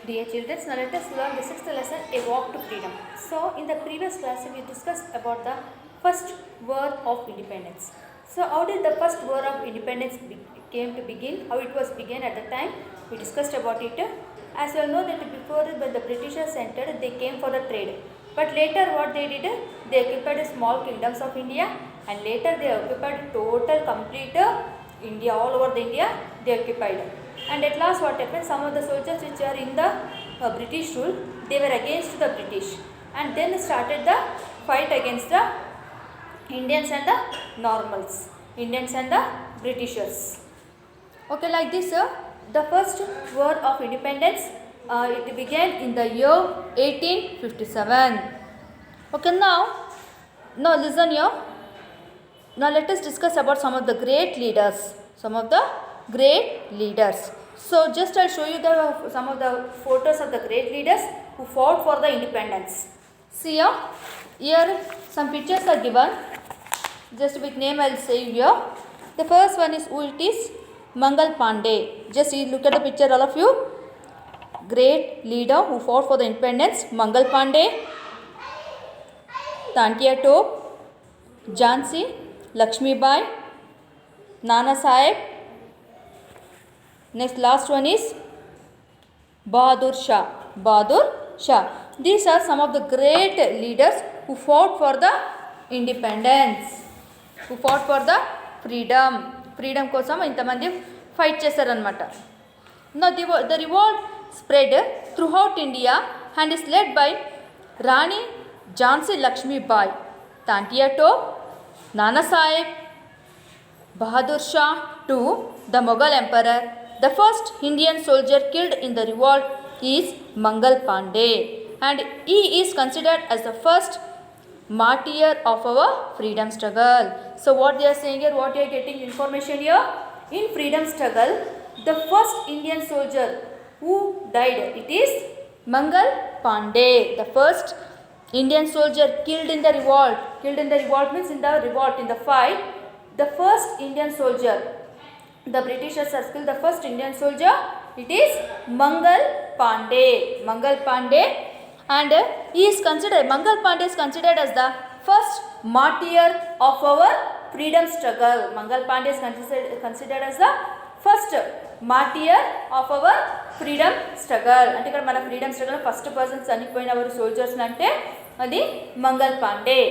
Dear children, now let us learn the sixth lesson, A Walk to Freedom. So, in the previous class, we discussed about the first war of independence. So, how did the first war of independence came to begin? How it was began at the time? We discussed about it. As you all know that before, when the Britishers entered, they came for the trade. But later, what they did? They occupied small kingdoms of India, and later they occupied total, complete India, all over the India. They occupied. And at last what happened, some of the soldiers which are in the British rule, they were against the British, and then started the fight against the Indians and the normals, Indians and the Britishers. Okay, like this the first war of independence, it began in the year 1857. Okay, now listen here. Now let us discuss about some of the great leaders. So just I'll show you some of the photos of the great leaders who fought for the independence. See here some pictures are given. Just with name I'll say here. The first one is who it is? Mangal Pandey. Just look at the picture, all of you. Great leader who fought for the independence. Mangal Pandey, Tantia Tope, Jhansi, Lakshmi Bai, Nana Sahib. Next, last one is Bahadur Shah. These are some of the great leaders who fought for the independence, who fought for the freedom కోసం ఇంతమంది fight చేశారన్నమాట. Now the revolt spread throughout India and is led by Rani Jhansi Lakshmi Bai, Tantia Tope, Nana Sahib, Bahadur Shah to the Mughal Emperor. The first Indian soldier killed in the revolt is Mangal Pandey, and he is considered as the first martyr of our freedom struggle. So what they are saying here, what you are getting information here, in freedom struggle, the first Indian soldier who died, it is Mangal Pandey, the first Indian soldier killed in the revolt. Killed in the revolt means in the revolt, in the fight, the first Indian soldier. The Britishers have killed the first Indian soldier. It is Mangal Pandey, and Mangal Pandey is considered as the first martyr of our freedom struggle. Mangal Pandey is considered as the first martyr of our freedom struggle. అంటే ఇక్కడ మన freedom struggle first person చనిపోయిన our soldiers అంటే అది Mangal Pandey.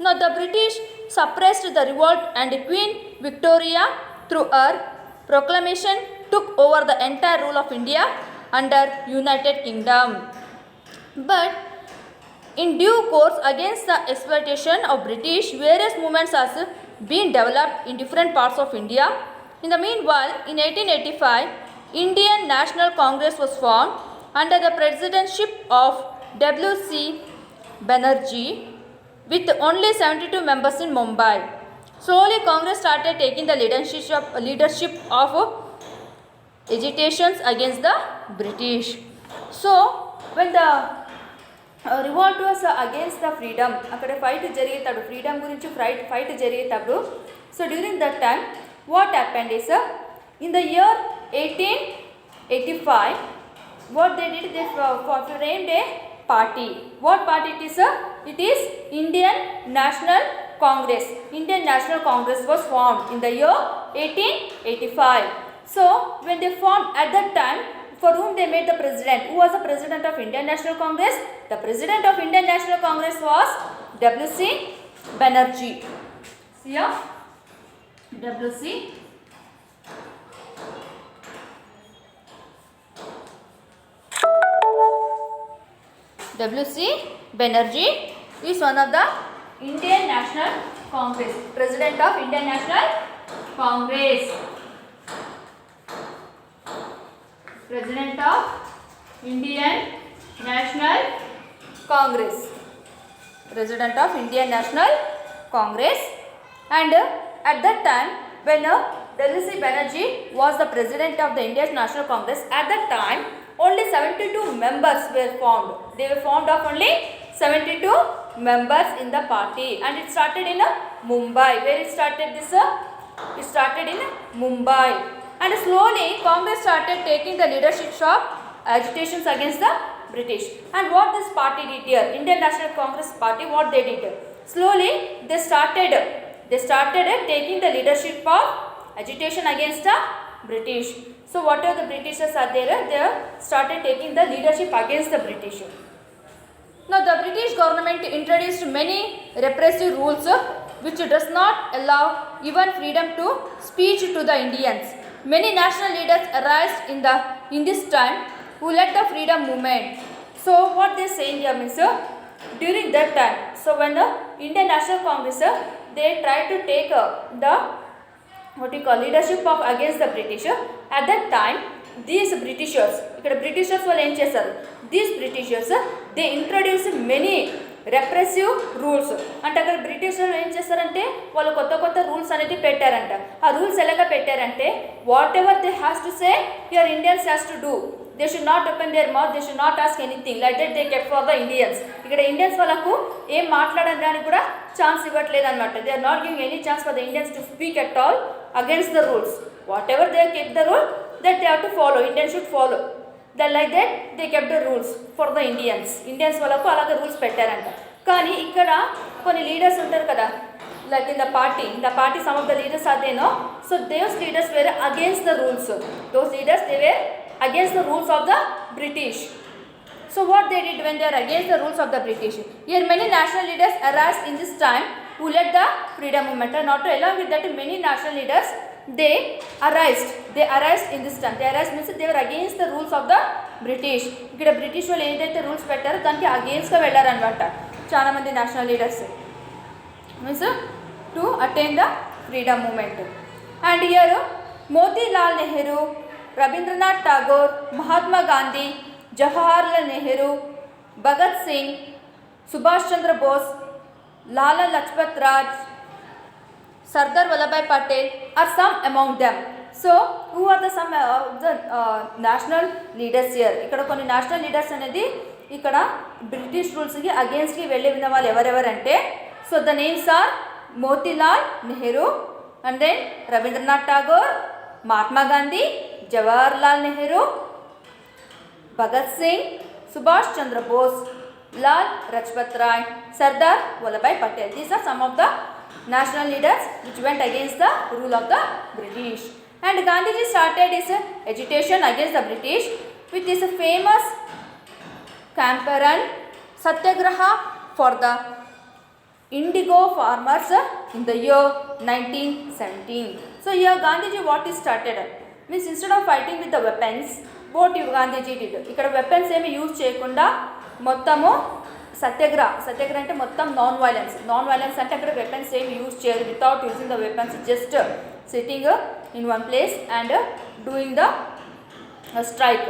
Now the British suppressed the revolt and Queen Victoria through her proclamation took over the entire rule of India under United Kingdom. But in due course, against the exploitation of British, various movements have been developed in different parts of India. In the meanwhile, in 1885, Indian National Congress was formed under the presidency of W.C. Banerjee, with only 72 members in Mumbai. Slowly, Congress started taking the leadership of agitations against the British. So, when the revolt was against the freedom, akkada fight jarigetaadu, freedom gurinchi fight jarigetaadu. So, during that time, what happened is, in the year 1885, what they did, they framed a party. What party it is? It is Indian National Congress. Indian National Congress was formed in the year 1885. So when they formed at that time, for whom they made the president? Who was the president of Indian National Congress? The president of Indian National Congress was W.C. Banerjee. See here, W.C. Banerjee is one of the Indian National Congress, President of Indian National Congress. President of Indian National Congress. President of Indian National Congress. And at that time, when W.C. Banerjee was the President of the Indian National Congress, at that time, only 72 members were formed. They were formed of only 72 members in the party, and it started in Mumbai. Where it started this? It started in Mumbai, And slowly Congress started taking the leadership of agitations against the British. And what this party did here, Indian National Congress Party, what they did? Slowly they started taking the leadership of agitation against the British. So whatever the Britishers are there, they started taking the leadership against the British. Now the British government introduced many repressive rules which does not allow even freedom to speech to the Indians. Many national leaders arose in this time who led the freedom movement. So what they saying here means during that time, so when the Indian National Congress they tried to take the leadership of against the British, at that time these Britishers, ఇక్కడ Britishers వాళ్ళు ఏం చేశారు, these Britishers they introduce many repressive rules. అంటే అక్కడ British వాళ్ళు ఏం చేస్తారంటే వాళ్ళు కొత్త రూల్స్ అనేది పెట్టారంట. ఆ రూల్స్ ఎలాగా పెట్టారంటే whatever they has to say your Indians has to do, they should not open their mouth, they should not ask anything like that they kept for the Indians. ఇక్కడ Indians వాళ్ళకు ఏం మాట్లాడడానికి కూడా chance ఇవ్వట్లేదు అనమాట. They are not giving any chance for the Indians to speak at all against the rules. Whatever they kept the rule that they have to follow, Indians should follow. Then like that they kept the rules for the Indians. Indians వాళ్ళకు అలాగే rules పెట్టారంట. కానీ ఇక్కడ కొన్ని leaders ఉంటారు కదా, like in the party some of the leaders are there, no? So those leaders were against the rules. Those leaders they were against the rules of the British. So what they did when they are against the rules of the British? Here many national leaders arose in this time who led the freedom movement. And not along with that, many national leaders they arose in this time. They arose means they were against the rules of the British. ఇక్కడ British వాళ్ళు ఏదైతే rules పెట్టారో దానికి అగేన్స్ట్గా వెళ్ళారనమాట చాలా మంది national leaders, means to attain the freedom movement. And here Motilal Nehru, Rabindranath Tagore, Mahatma Gandhi, Jawaharlal Nehru, Bhagat Singh, Subhash Chandra Bose, Lala Lajpat Raj, Sardar Vallabhbhai Patel are some among them. So who are the some of the national leaders here? ఇక్కడ కొన్ని national leaders అనేది ఇక్కడ British రూల్స్కి అగేన్స్ట్కి వెళ్ళిన వాళ్ళు ఎవరెవరంటే, so the names are Motilal Nehru, and then Rabindranath Tagore, Mahatma Gandhi, Jawaharlal Nehru, Bhagat Singh, Subhash Chandra Bose, Lal Lajpat Rai, Sardar Vallabhbhai Patel. These are some of the national leaders which went against the rule of the British. And Gandhiji started his agitation against the British with this famous campaign Satyagraha for the indigo farmers in the year 1917. So here Gandhiji what he started means instead of fighting with the weapons, what Gandhiji did, ఇక్కడ weapons ఏమి use చేయకుండా మొత్తము సత్యాగ్రహ అంటే మొత్తం non violence అంటే అక్కడ weapons ఏమి use చేయరు, without using the weapons, just sitting in one place and doing the strike.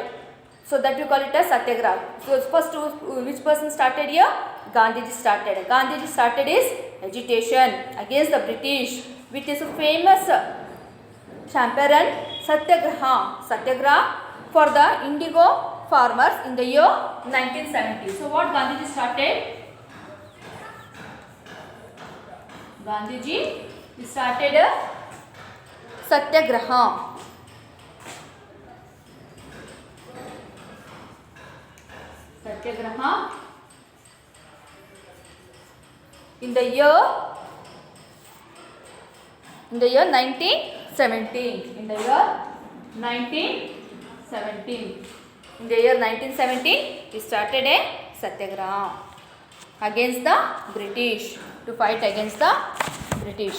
So that you call it as Satyagraha. So first which person started here? Gandhiji started his agitation against the British with his famous campaign Satyagraha for the indigo farmers in the year 1970. So what Gandhiji started? Gandhiji started a Satyagraha. In the year 1917. In the year 1917, he started a Satyagraha against the British, to fight against the British.